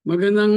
Magandang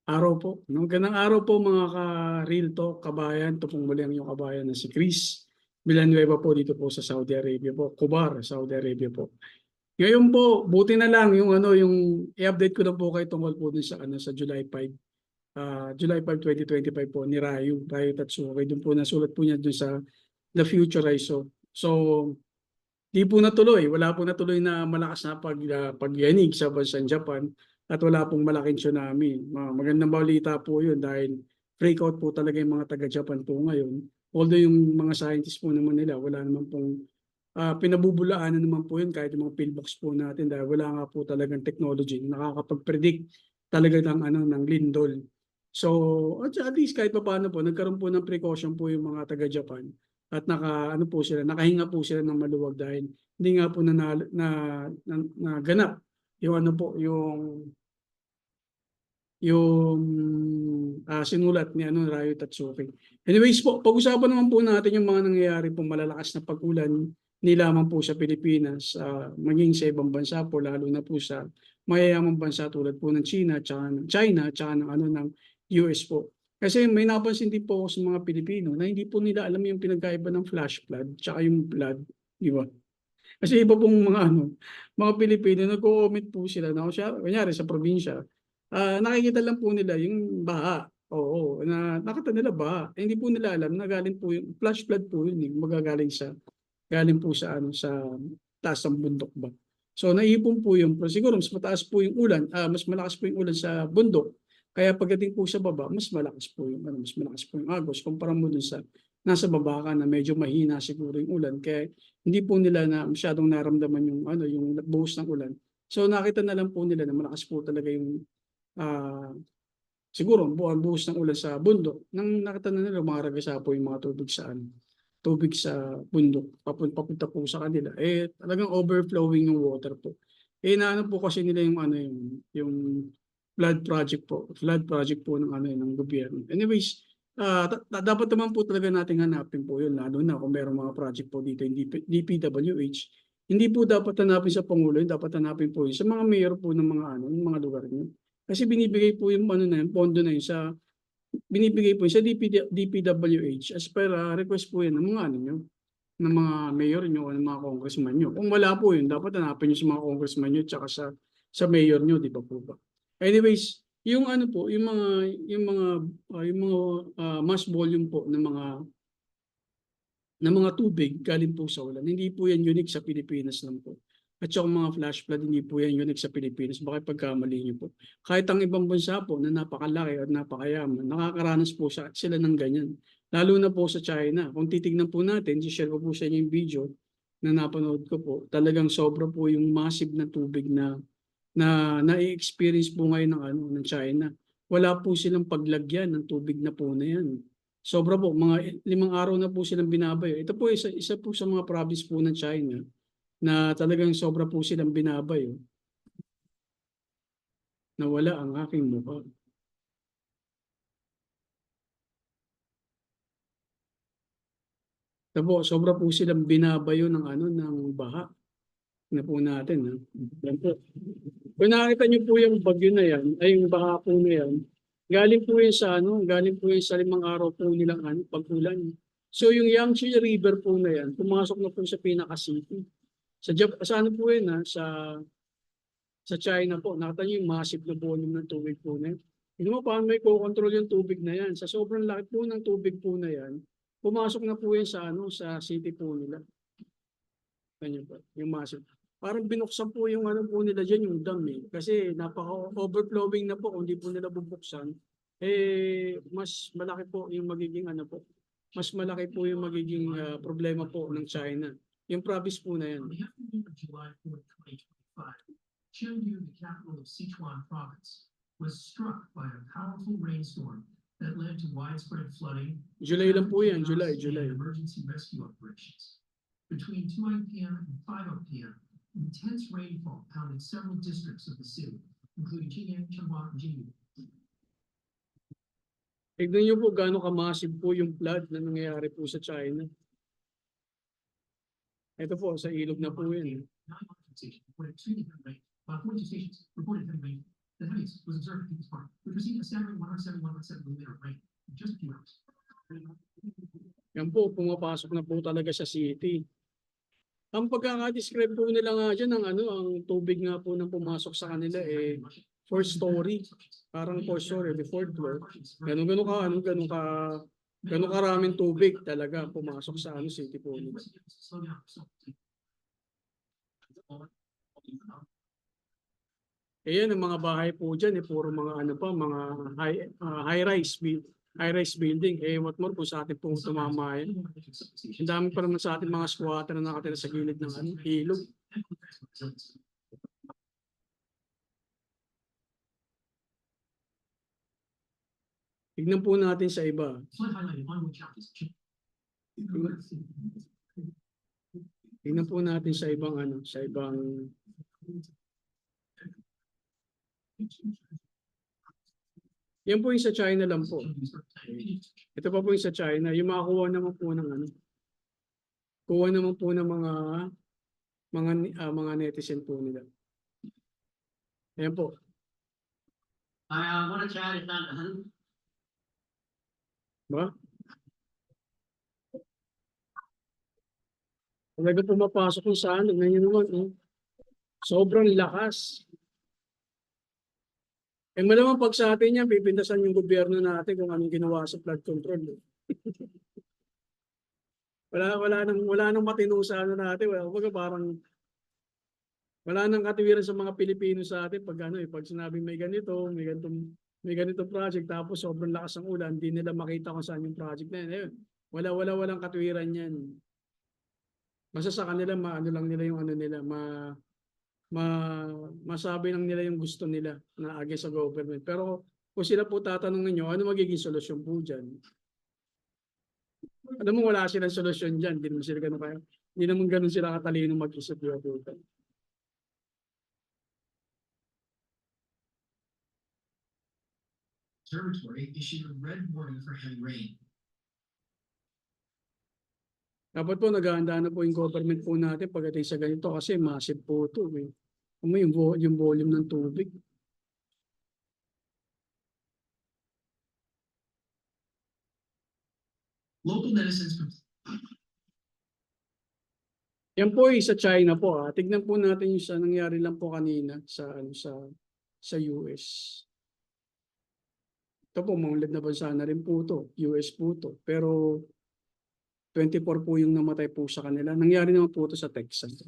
araw po. Magandang araw po mga ka-Real Talk, kabayan. Ito pong muli ang iyong kabayan na si Chris Villanueva po dito po sa Saudi Arabia po. Kubar, Saudi Arabia po. Ngayon po, buti na lang yung i-update ko na po kayo tungkol po dun sa July 5. July 5, 2025 po ni Rayo Tatsuki. Doon po nasulat po niya dun sa The Future I Saw. So, di po natuloy. Wala po natuloy na malakas na pagyanig sa bansang Japan at wala pong malaking tsunami. Magandang balita po yun dahil breakout po talaga yung mga taga-Japan po ngayon. Although yung mga scientists po naman nila, wala naman pong pinabubulaanan naman po yun kahit yung mga pillbox po natin dahil wala nga po talagang technology na nakakapag-predict talaga ng lindol. So, at least kahit pa paano po, nagkaroon po ng precaution po yung mga taga-Japan at nakahinga po sila ng maluwag dahil hindi nga po naganap yung sinulat ni Rayo Tatsuki. Anyways po, pag-usapan naman po natin yung mga nangyayari po malalakas na pag-ulan hindi lamang po sa Pilipinas, maging sa ibang bansa po, lalo na po sa mayayamang bansa tulad po ng China, tsaka ng US po. Kasi may napansin din po ako sa mga Pilipino na hindi po nila alam yung pinagkaiba ng flash flood tsaka yung flood, di ba? Kasi iba pong mga Pilipino, nagko-comment po sila na kunyari sa probinsya, nakikita lang po nila yung baha. Oo, na nakita nila baha. Hindi po nila alam na galing po yung flash flood po yun, galing po sa taas ng bundok ba. So naipon po yung, pero siguro mas mataas po yung ulan, mas malakas po yung ulan sa bundok. Kaya pagdating po sa baba, mas malakas po yung agos kumpara mo dun sa nasa baba ka na medyo mahina siguro yung ulan. Kaya hindi po nila na masyadong naramdaman yung buhos ng ulan. So nakita na lang po nila na malakas po talaga yung ah, siguro ang buhos ng ulan sa bundok. Nang nakita na nila umaragasa po yung mga tubig sa bundok papunta po sa kanila. Talagang overflowing yung water po. Inaano po kasi nila yung flood project po ng gobyerno. Anyways, dapat naman po talaga nating hanapin po yun, lalo na kung mayroong mga project po dito yung DPWH. Hindi po dapat hanapin sa Pangulo, dapat hanapin po yun sa mga mayor po ng mga lugar niyo. Kasi binibigay po yung pondo na yun binibigay po yun sa DPWH as per request po yan ng mga ng mga mayor nyo o ng mga congressman nyo. Kung wala po yun, dapat hanapin nyo sa mga congressman nyo tsaka sa mayor nyo, di ba po ba? Anyways, yung mga mass volume po ng mga tubig galing po sa ulan. Hindi po yan unique sa Pilipinas lang po. At yung mga flash flood, hindi po yan unique sa Pilipinas. Baka pagkamali niyo po. Kahit ang ibang bansa po na napakalaki at napakayaman, nakakaranas po sila ng ganyan. Lalo na po sa China. Kung titignan po natin, share ko po sa inyo yung video na napanood ko po. Talagang sobra po yung massive na tubig na-experience po ngayon ng China. Wala po silang paglagyan ng tubig na po na yan. Sobra po, mga 5 araw na po silang binabayo. Ito po isa po sa mga province po ng China na talagang sobra po silang binabayo. Nawala ang aking mukha. Ito po, sobra po silang binabayo ng baha na po natin. Ha? Yan po. Kung nakita niyo po yung bagyo na yan, ay yung baha po na yan, galing po yun sa 5 araw po nilang pag-ulan. So yung Yangtze River po na yan, pumasok na po sa pinaka-city. Sa ano po yun sa China po, nakita niyo yung massive na volume ng tubig po na yan. Hindi mo paano may control yung tubig na yan. Sa sobrang laki po ng tubig po na yan, pumasok na po yan sa city po nila. Ganyan po, yung massive. Parang binuksan po yung po nila dyan, yung dam Kasi napaka-overflowing na po, kung hindi po nila bubuksan, mas malaki po yung magiging mas malaki po yung magiging problema po ng China. Yung province po na yan. July 4, 2025, Chengdu, the capital of Sichuan province, was struck by a powerful rainstorm that led to widespread flooding. July lang po yan, July. And emergency rescue operations. Between 2 p.m. and 5 p.m., intense rainfall pounded several districts of the city, including Jing'an, Changhua, and Jingyu. Tignan niyo po gaano ka-massive po yung flood na nangyayari po sa China. Ito po, sa ilog na po yan. 42 stations reported heavy rain that freeze was observed at People's Park, which received a staggering 171.7 millimeter of rain in just a few hours. Yan po, pumapasok na po talaga sa city. Ang pagkaka-describe po nila nga dyan, ang tubig nga po nang pumasok sa kanila, fourth story. Parang fourth story, the fourth floor. Ganun karaming tubig talaga pumasok sa city po nila. Ayan, ang mga bahay po dyan, puro mga mga high-rise building. What more po sa atin po tumama yan. Ang dami pa naman sa ating mga squatter na nakatira sa gilid ng ilog. Tignan po natin sa iba. Tignan po natin sa ibang yan po yung sa China lang po. Ito pa po yung sa China. Yung makakuha naman po ng kuha naman po ng mga netizen po nila. Ayan po. I want to chat it down. Ba? Talaga pumapasok kung saan. Ganyan naman. Sobrang lakas. Malamang pag sa atin yan, pipintasan yung gobyerno natin kung anong ginawa sa flood control. Wala nang matino sa natin. Wala nang katiwiran sa mga Pilipino sa atin pag pag sinabing may ganitong project tapos sobrang lakas ng ulan, hindi nila makita kung saan yung project na yan. Walang katiwiran yan. Basta sa kanila lang nila yung masabi lang nila yung gusto nila na against sa government. Pero kung sila po tatanungin nyo, ano magiging solusyon po dyan? Alam mo, wala silang solusyon dyan. Hindi naman ganun sila katalino mag-isip. Observatory issued a red warning for heavy rain. Dapat po naghahanda na po yung government po natin pagdating sa ganito kasi massive po ito. Yung volume ng tubig. Local netizens Yan po sa China po. Tignan po natin yung sa nangyari lang po kanina sa US. Ito po, maunlad na bansa na rin po ito. US po ito. Pero 24 po yung namatay po sa kanila. Nangyari naman po ito sa Texas.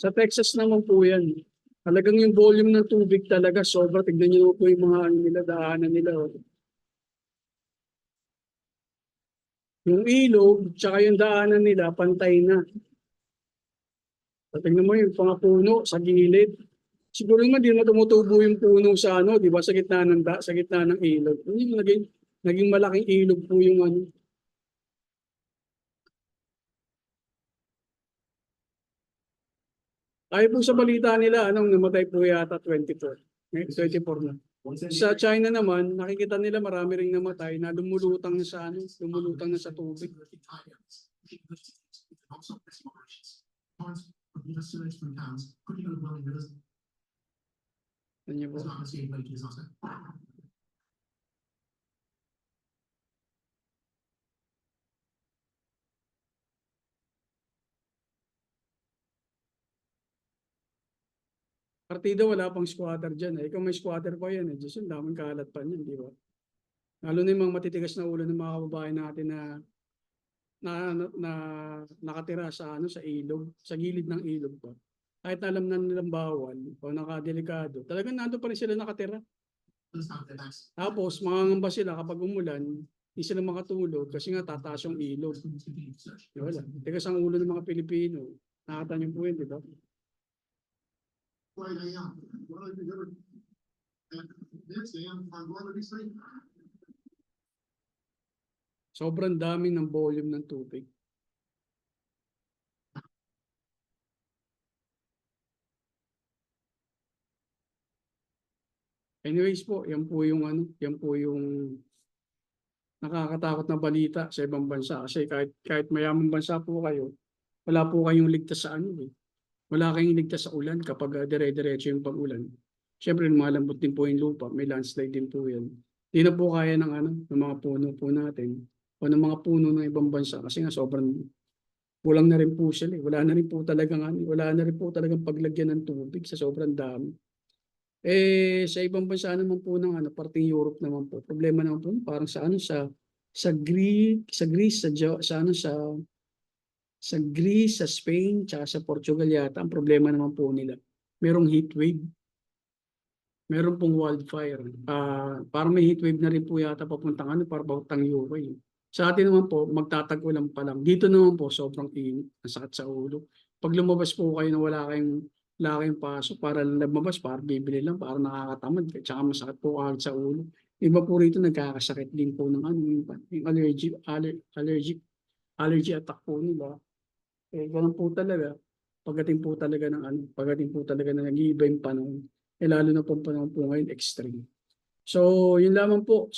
Sa Texas naman po yan. Talagang yung volume ng tubig talaga sobra. Tignan niyo po yung mga daanan nila. Yung ilog, tsaka yung daanan nila, pantay na. Tignan mo yung mga puno sa gilid. Siguro naman di na tumutubo yung puno sa di ba, sa gitna ng ilog. Yung naging malaking ilog po yung Ay po sa balita nila, namatay po yata 24 na. Sa China naman, nakikita nila marami ring namatay na lumulutang na sa tubig. Ano po? Partida wala pang squatter dyan. Kung may squatter pa yan, Diyos yun, daming kalat pa niyan, di ba? Lalo na yung mga matitigas na ulo ng mga kababayan natin na nakatira sa ilog, sa gilid ng ilog pa. Kahit alam na nilang bawal o nakadelikado, talagang nando pa rin sila nakatira. Tapos mangangamba sila kapag umulan, hindi sila makatulog kasi nga tataas yung ilog. Wala. Tigas ang ulo ng mga Pilipino. Nakatan yung po yun, di ba? Sobrang dami ng volume ng tubig. Anyways po, yan po yung nakakatakot na balita sa ibang bansa kasi kahit mayamang bansa po kayo, wala po kayong ligtas sa ano eh. Wala kayong ligtas sa ulan kapag dire-diretso yung pag-ulan. Siyempre malambot din po yung lupa, may landslide din po yan. Di na po kaya ng ano, ng mga puno po natin o ng mga puno ng ibang bansa kasi nga sobrang kulang na rin po sila eh. Wala na rin po talagang ano, wala na rin po talagang paglagyan ng tubig sa sobrang dami. Eh sa ibang bansa naman po ng ano, parting Europe naman po. Problema naman po parang sa ano sa Greece, sa Greece, sa Spain, tsaka sa Portugal yata, ang problema naman po nila. Merong heat wave, meron pong wildfire. Parang may heat wave na rin po yata papuntang ano, papuntang UK. Sa atin naman po, magtatag-ulan pa lang. Dito naman po, sobrang init, ang sakit sa ulo. Pag lumabas po kayo na wala kayong pasok, para lumabas, para bibili lang, para nakakatamad, tsaka masakit po agad sa ulo. Iba po rito, nagkakasakit din po ng ano, yung allergy attack po nila. Eh, ganun po talaga. Pagdating po talaga na nag-iiba yung panahon. Eh, lalo na po ang panahon po ngayon, extreme. So, yun lamang po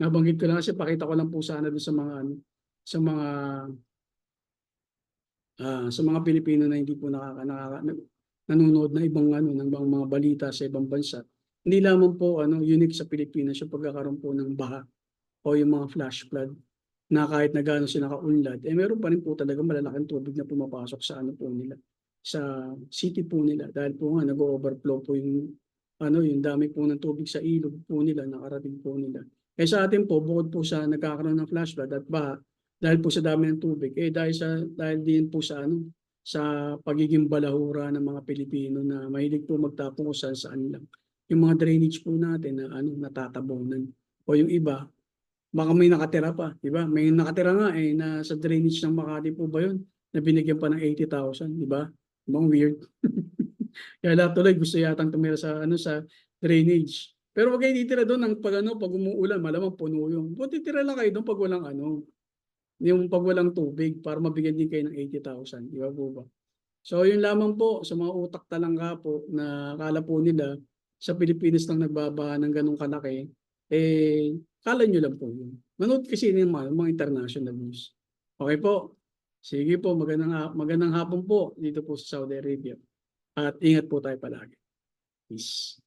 nabanggit ko lang kasi pakita ko lang po sana doon sa mga sa mga sa mga Pilipino na hindi po nanonood na ibang ano ng mga balita sa ibang bansa. Hindi lamang po unique sa Pilipinas yung pagkakaroon po ng baha o yung mga flash flood na kahit na gaano sila kaunlad, eh meron pa rin po talaga malalaking tubig na pumapasok sa ano po nila, sa city po nila dahil po nga nag-overflow po yung dami po ng tubig sa ilog po nila, nakarating po nila. Eh sa atin po, bukod po sa nagkakaroon ng flash flood at baha, dahil po sa dami ng tubig, eh dahil din po sa pagiging balahura ng mga Pilipino na mahilig po magtapon kung saan lang. Yung mga drainage po natin na natatabonan. O yung iba, baka may nakatira pa, di ba? May nakatira nga na sa drainage ng Makati po ba yun? Na binigyan pa ng 80,000, di ba? Ibang weird. Kaya lahat tuloy gusto yatang tumira sa drainage. Pero wag kayo titira doon pag umuulan, malamang puno yung. Buti tira lang kayo doon pag walang yung pag walang tubig para mabigyan din kayo ng 80,000, di ba po ba? So yun lamang po sa mga utak talangka po na akala po nila sa Pilipinas lang nagbabaha ng ganong kalaki, eh kala nyo lang po yun. Manood kasi ng mga international news. Okay po. Sige po, magandang hapon po dito po sa Saudi Arabia. At ingat po tayo palagi. Peace.